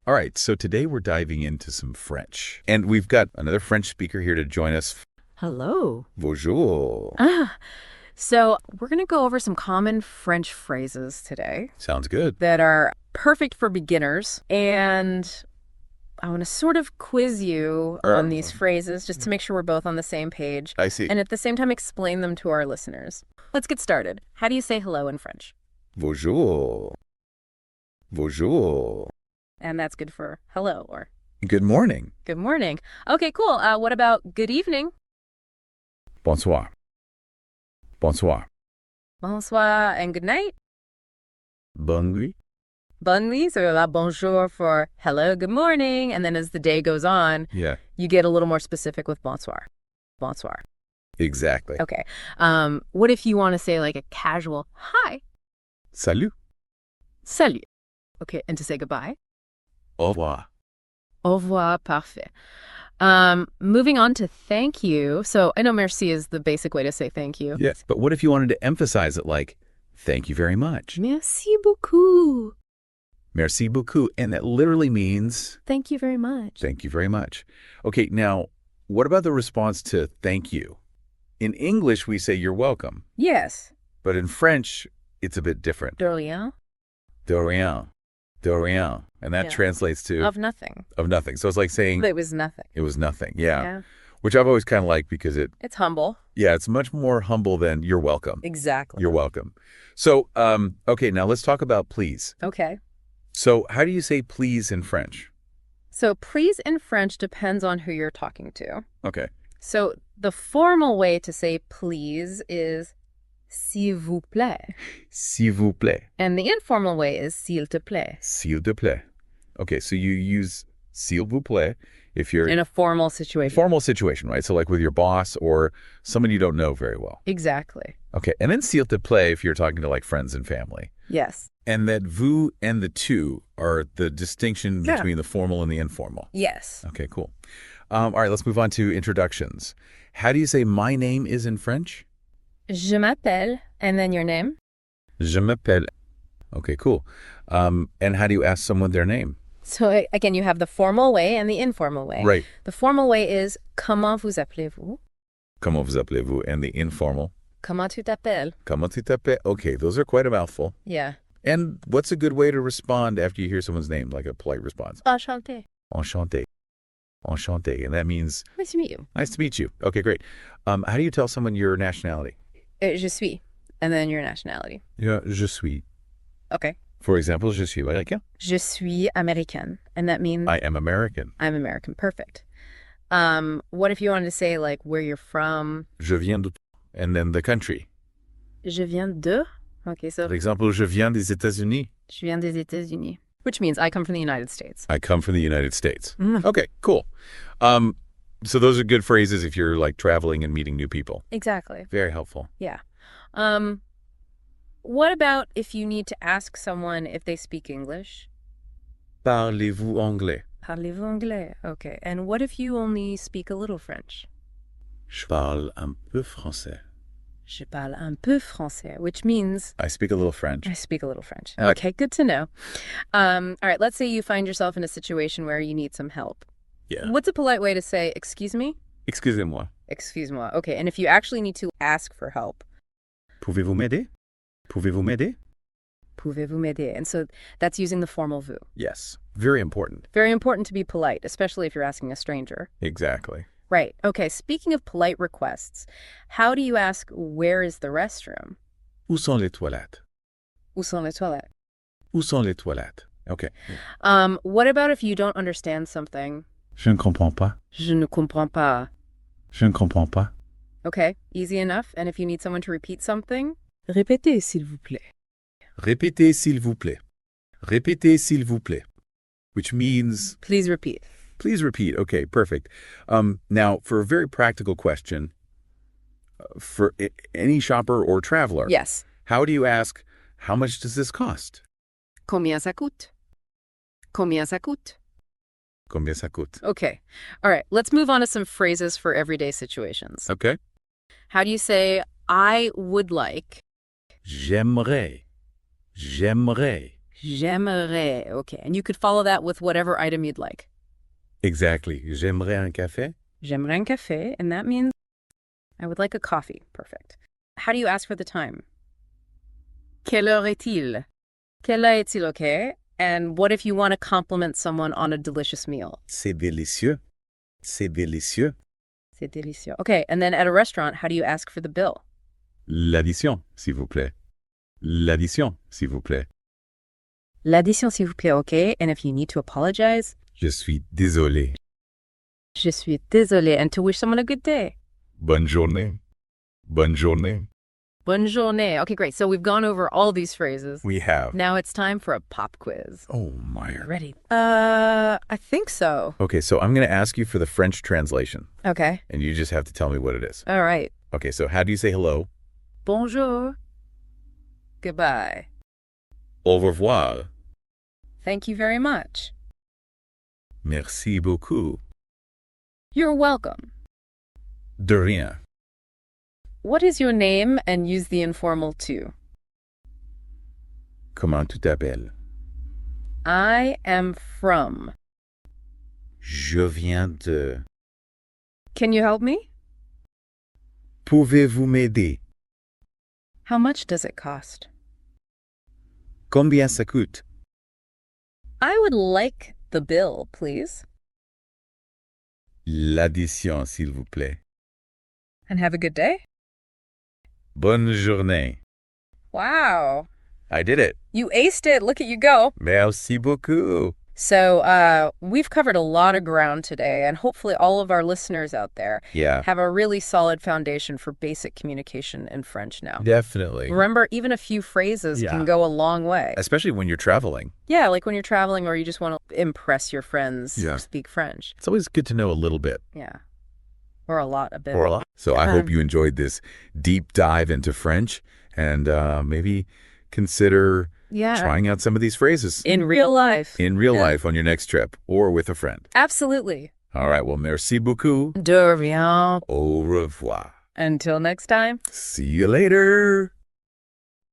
All right, so today we're diving into some French. And we've got another French speaker here to join us. Hello. Bonjour. So we're going to go over some common French phrases today Sounds good. that are perfect for beginners. And I want to sort of quiz you on these phrases just to make sure we're both on the same page. I see. And at the same time, explain them to our listeners. Let's get started. How do you say hello in French? Bonjour. Bonjour. And that's good for hello or Good morning. good morning. Okay, cool. What about good evening? Bonsoir. Bonsoir. Bonsoir and good night. Bonne nuit. Bonne nuit, so bonjour for hello, good morning. And then as the day goes on, Yeah, you get a little more specific with bonsoir. Bonsoir. exactly. Okay. What if you want to say like a casual hi? Salut. Salut. Okay, and to say goodbye? Au revoir. Au revoir, parfait. Moving on to thank you. So I know merci is the basic way to say thank you. Yes, but what if you wanted to emphasize it like, thank you very much? Merci beaucoup. Merci beaucoup. And that literally means Thank you very much. thank you very much. Okay, now, what about the response to thank you? In English, we say you're welcome. Yes. But in French, it's a bit different. De rien. De rien. De rien. And that Yeah. translates to Of nothing. of nothing. So it's like saying It was nothing. it was nothing. Yeah. Yeah. Which I've always kind of liked because It's humble. it's much more humble than you're welcome. Exactly. You're welcome. So, okay, now let's talk about please. Okay. So how do you say please in French? So please in French depends on who you're talking to. Okay. So the formal way to say please is s'il vous plaît. S'il vous plaît. And the informal way is s'il te plaît. S'il te plaît. Okay, so you use s'il vous plaît if you're In a formal situation. formal situation, right? So like with your boss or someone you don't know very well. Exactly. Okay, and then s'il te plaît if you're talking to like friends and family. Yes. And that vous and the tu are the distinction Yeah. between the formal and the informal. Yes. Okay, cool. All right, let's move on to introductions. How do you say my name is in French? Je m'appelle, and then your name. Je m'appelle. Okay, cool. And how do you ask someone their name? So again, you have the formal way and the informal way. Right. The formal way is comment vous appelez-vous? Comment vous appelez-vous? And the informal? Comment tu t'appelles? Comment tu t'appelles? Okay, those are quite a mouthful. Yeah. And what's a good way to respond after you hear someone's name, like a polite response? Enchanté. Enchanté. Enchanté. And that means Nice to meet you. nice to meet you. Okay, great. How do you tell someone your nationality? Je suis. And then your nationality. Yeah, je suis. Okay. For example, je suis américain. Je suis américaine. And that means I am American. I'm American. Perfect. What if you wanted to say like where you're from? Je viens de... And then the country. Je viens de. Okay, so For example, je viens des États-Unis. je viens des États-Unis. Which means I come from the United States. I come from the United States. Mm. Okay, cool. So those are good phrases if you're like traveling and meeting new people. Exactly. Very helpful. Yeah. What about if you need to ask someone if they speak English? Parlez-vous anglais? Parlez-vous anglais? Okay. And what if you only speak a little French? Je parle un peu français. Je parle un peu français, which means I speak a little French. I speak a little French. Okay. Okay, good to know. All right, let's say you find yourself in a situation where you need some help. Yeah. What's a polite way to say, excuse me? Excusez-moi. Excuse-moi. Okay, and if you actually need to ask for help, Pouvez-vous m'aider? Pouvez-vous m'aider? pouvez-vous m'aider? And so that's using the formal vous. Yes. Very important. Very important to be polite, especially if you're asking a stranger. Exactly. Right. Okay, speaking of polite requests, how do you ask, where is the restroom? Où sont les toilettes? Où sont les toilettes? Où sont les toilettes? Okay. What about if you don't understand something? Je ne comprends pas. Je ne comprends pas. Je ne comprends pas. Okay, easy enough. And if you need someone to repeat something, répétez, s'il vous plaît. Répétez s'il vous plaît. Répétez s'il vous plaît. Which means, Please repeat. please repeat. Okay, perfect. Now, for a very practical question, for any shopper or traveler, Yes. how do you ask, how much does this cost? Combien ça coûte? Combien ça coûte? Combien ça coûte? Okay. All right, let's move on to some phrases for everyday situations. Okay. How do you say, I would like? J'aimerais. J'aimerais. J'aimerais. Okay. And you could follow that with whatever item you'd like. Exactly. J'aimerais un café? J'aimerais un café, and that means I would like a coffee. Perfect. How do you ask for the time? Quelle heure est-il? Quelle heure est-il, okay? And what if you want to compliment someone on a delicious meal? C'est délicieux. C'est délicieux. C'est délicieux. Okay, and then at a restaurant, how do you ask for the bill? L'addition, s'il vous plaît. L'addition, s'il vous plaît. L'addition, s'il vous plaît, okay? And if you need to apologize? Je suis désolé. Je suis désolé. And to wish someone a good day? Bonne journée. Bonne journée. Bonne journée. Okay, great. So we've gone over all these phrases. We have. Now it's time for a pop quiz. Oh, Meyer. Ready? I think so. Okay, so I'm going to ask you for the French translation, Okay. and you just have to tell me what it is. All right. Okay, so how do you say hello? Bonjour. Goodbye. Au revoir. Thank you very much. Merci beaucoup. You're welcome. De rien. What is your name? And use the informal too. Comment tu t'appelles? I am from. Je viens de. Can you help me? Pouvez-vous m'aider? How much does it cost? Combien ça coûte? I would like the bill, please. L'addition, s'il vous plaît. And have a good day. Bonne journée. Wow. I did it. You aced it. Look at you go. Merci beaucoup. So we've covered a lot of ground today, and hopefully all of our listeners out there Yeah. have a really solid foundation for basic communication in French now. Definitely. Remember, even a few phrases Yeah. can go a long way. Especially when you're traveling. Yeah, like when you're traveling or you just want to impress your friends Yeah. who speak French. It's always good to know a little bit. Yeah. Or a lot, a bit. Or a lot. So I hope Um, you enjoyed this deep dive into French and maybe consider Yeah. trying out some of these phrases In real life. in real Yeah. life on your next trip or with a friend. Absolutely. All right. Well, merci beaucoup. De rien. Au revoir. Until next time. See you later.